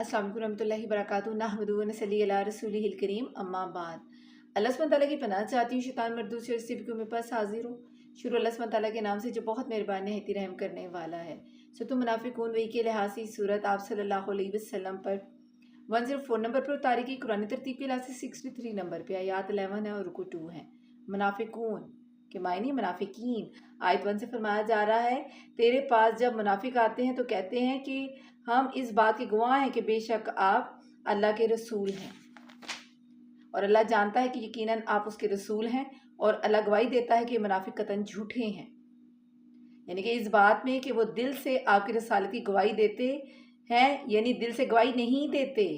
अस्सलाम वालेकुम रहमतुल्लाहि वबरकातुहू नहमदुहु व नसल्ली अला रसूलिहिल करीम अम्मा बाद। अल्लाह सुब्हानहू तआला की पनाह चाहती हूँ शैतान मरदूद से, और के मेरे पास हाजिर हूँ। शुरू अल्लाह सुब्हानहू तआला के नाम से जो बहुत मेहरबान नहायत रहम करने वाला है। सूरह मुनाफिकून वही के लिहाज से सूरत आप सल्लल्लाहु अलैहि वसल्लम पर 104 नंबर पर उतारी गई। कुरानी तरतीब के लिहाज से 63 नंबर पे आयात 11 है और रुकू 2 है। मुनाफिकून के मायने मुनाफिकीन। आयत 1 से फरमाया जा रहा है, तेरे पास जब मुनाफिक आते हैं तो कहते हैं कि हम इस बात के गवाह हैं कि बेशक आप अल्लाह के रसूल हैं, और अल्लाह जानता है कि यकीनन आप उसके रसूल हैं, और अल्लाह गवाही देता है कि मुनाफिक कतन झूठे हैं। यानी कि इस बात में कि वो दिल से आपकी रसालत की गवाही देते हैं, यानी दिल से गवाही नहीं देते,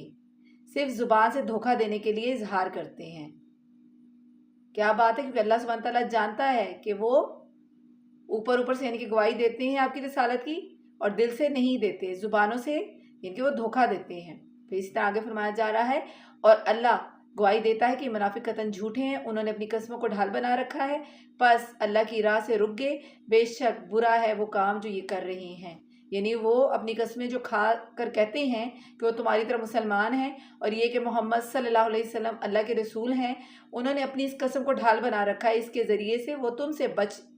सिर्फ जुबान से धोखा देने के लिए इजहार करते हैं। क्या बात है, क्योंकि अल्लाह सुब्हानहू तआला जानता है कि वो ऊपर ऊपर से यानी कि गवाही देते हैं आपकी रसालत की, और दिल से नहीं देते, जुबानों से यानी कि वो धोखा देते हैं। फिर इस तरह आगे फरमाया जा रहा है, और अल्लाह गवाही देता है कि मुनाफिक कतन झूठे हैं, उन्होंने अपनी कस्मों को ढाल बना रखा है, बस अल्लाह की राह से रुक गए। बेशक बुरा है वो काम जो ये कर रहे हैं। यानी वो अपनी कस्में जो खा कर कहते हैं कि वो तुम्हारी तरह मुसलमान हैं, और ये कि मोहम्मद सल्लल्लाहु अलैहि वसल्लम अल्लाह के रसूल हैं, उन्होंने अपनी इस कसम को ढाल बना रखा है। इसके ज़रिए से वो तुमसे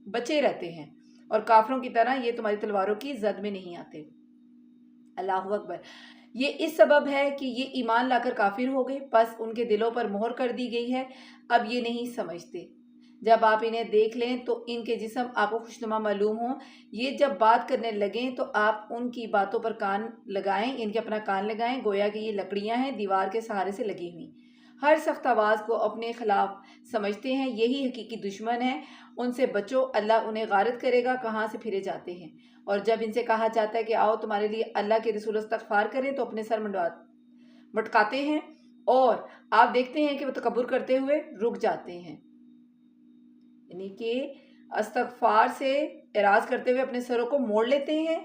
बचे रहते हैं, और काफरों की तरह ये तुम्हारी तलवारों की जद में नहीं आते। अल्लाहु अकबर। ये इस सबब है कि ये ईमान लाकर काफिर हो गए, बस उनके दिलों पर मोहर कर दी गई है, अब ये नहीं समझते। जब आप इन्हें देख लें तो इनके जिस्म आपको खुशनुमा मालूम हो, ये जब बात करने लगें तो आप उनकी बातों पर कान लगाएं, इनके अपना कान लगाएं, गोया कि ये लकड़ियां हैं दीवार के सहारे से लगी हुई। हर सख्त आवाज़ को अपने खिलाफ समझते हैं, यही हकीकी दुश्मन है। उनसे बचो, अल्लाह उन्हें गारत करेगा, कहाँ से फिरे जाते हैं। और जब इनसे कहा जाता है कि आओ तुम्हारे लिए अल्लाह के रसूल इस्तग़फ़ार करें, तो अपने सर मटकाते हैं, और आप देखते हैं कि वो तकब्बुर करते हुए रुक जाते हैं। यानी कि इस्तग़फ़ार से एराज़ करते हुए अपने सरों को मोड़ लेते हैं,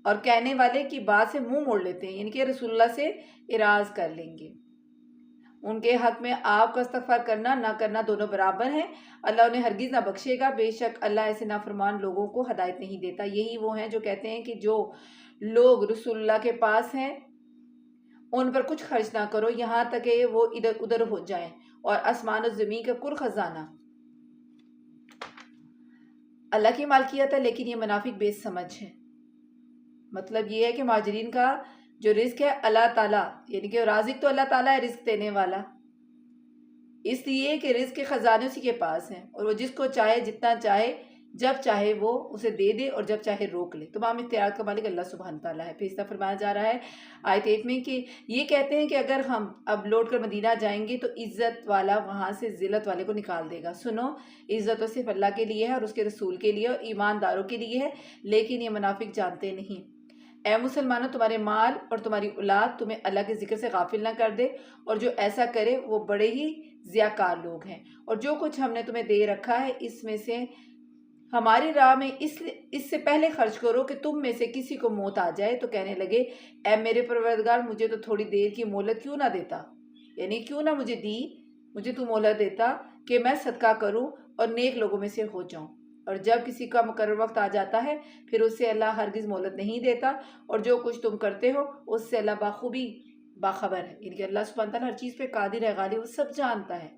और कहने वाले की बात से मुंह मोड़ लेते हैं, यानी कि रसूलुल्लाह से एराज़ कर लेंगे। उनके हक में आपका इस्तग़फ़ार करना ना करना दोनों बराबर हैं। अल्लाह उन्हें हरगिज़ ना बख्शेगा, बेशक अल्लाह ऐसे नाफरमान लोगों को हदायत नहीं देता। यही वो हैं जो कहते हैं कि जो लोग रसूलुल्लाह के पास हैं उन पर कुछ खर्च ना करो, यहाँ तक कि वो इधर उधर हो जाएं, और आसमान और ज़मीन का कुल खजाना अल्लाह की मालकियत है, लेकिन ये मुनाफिक बेसमझ है। मतलब ये है कि मुहाजिरीन का जो रिस्क है अल्लाह ताला, यानी कि राज़िक तो अल्लाह ताला है, रिस्क देने वाला, इसलिए कि रिस्क के खजाने उसी के पास हैं, और वो जिसको चाहे जितना चाहे जब चाहे वो उसे दे दे, और जब चाहे रोक ले। तमाम इख्तियार का मालिक अल्लाह सुब्हान ताला है। फिर इस तरह फरमाया जा रहा है आयत 1 में कि ये कहते हैं कि अगर हम अब लौट कर मदीना जाएंगे तो इज़्ज़त वाला वहाँ से ज़िल्लत वाले को निकाल देगा। सुनो, इज़्ज़त तो सिर्फ अल्लाह के लिए है और उसके रसूल के लिए और ईमानदारों के लिए है, लेकिन ये मुनाफिक जानते नहीं। ए मुसलमानों, तुम्हारे माल और तुम्हारी औलाद तुम्हें अल्लाह के जिक्र से गाफिल ना कर दे, और जो ऐसा करे वो बड़े ही ज़ियाकार लोग हैं। और जो कुछ हमने तुम्हें दे रखा है इसमें से हमारी राह में इससे पहले खर्च करो कि तुम में से किसी को मौत आ जाए तो कहने लगे, ऐ मेरे परवरदिगार, मुझे तो थोड़ी देर की मोहलत क्यों ना देता, यानी क्यों ना मुझे तू मोहलत देता कि मैं सदका करूं और नेक लोगों में से हो जाऊं। और जब किसी का मुकर्रर वक्त आ जाता है फिर उससे अल्लाह हरगिज़ मोहलत नहीं देता, और जो कुछ तुम करते हो उससे अल्लाह बाखूबी बाखबर है। यानी कि अल्लाह सुब्हानहू तआला हर चीज़ पे कादिर है, गालिब, वो सब जानता है,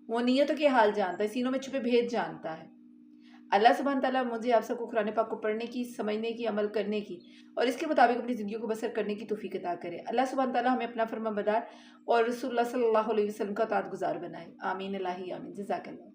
वो नीयतों के हाल जानता है, सीनों में छुपे भेद जानता है। अल्लाह सुब्हानहू तआला मुझे आप सबको कुरान पाक को पढ़ने की, समझने की, अमल करने की, और इसके मुताबिक अपनी ज़िंदगी को बसर करने की तौफीक अता करे। अल्लाह सुब्हानहू तआला हमें अपना फरमाबरदार और रसूलुल्लाह सल्लल्लाहु अलैहि वसल्लम का ताअतगुज़ार बनाए। आमीन इलाही आमीन। जज़ाकल्लाह।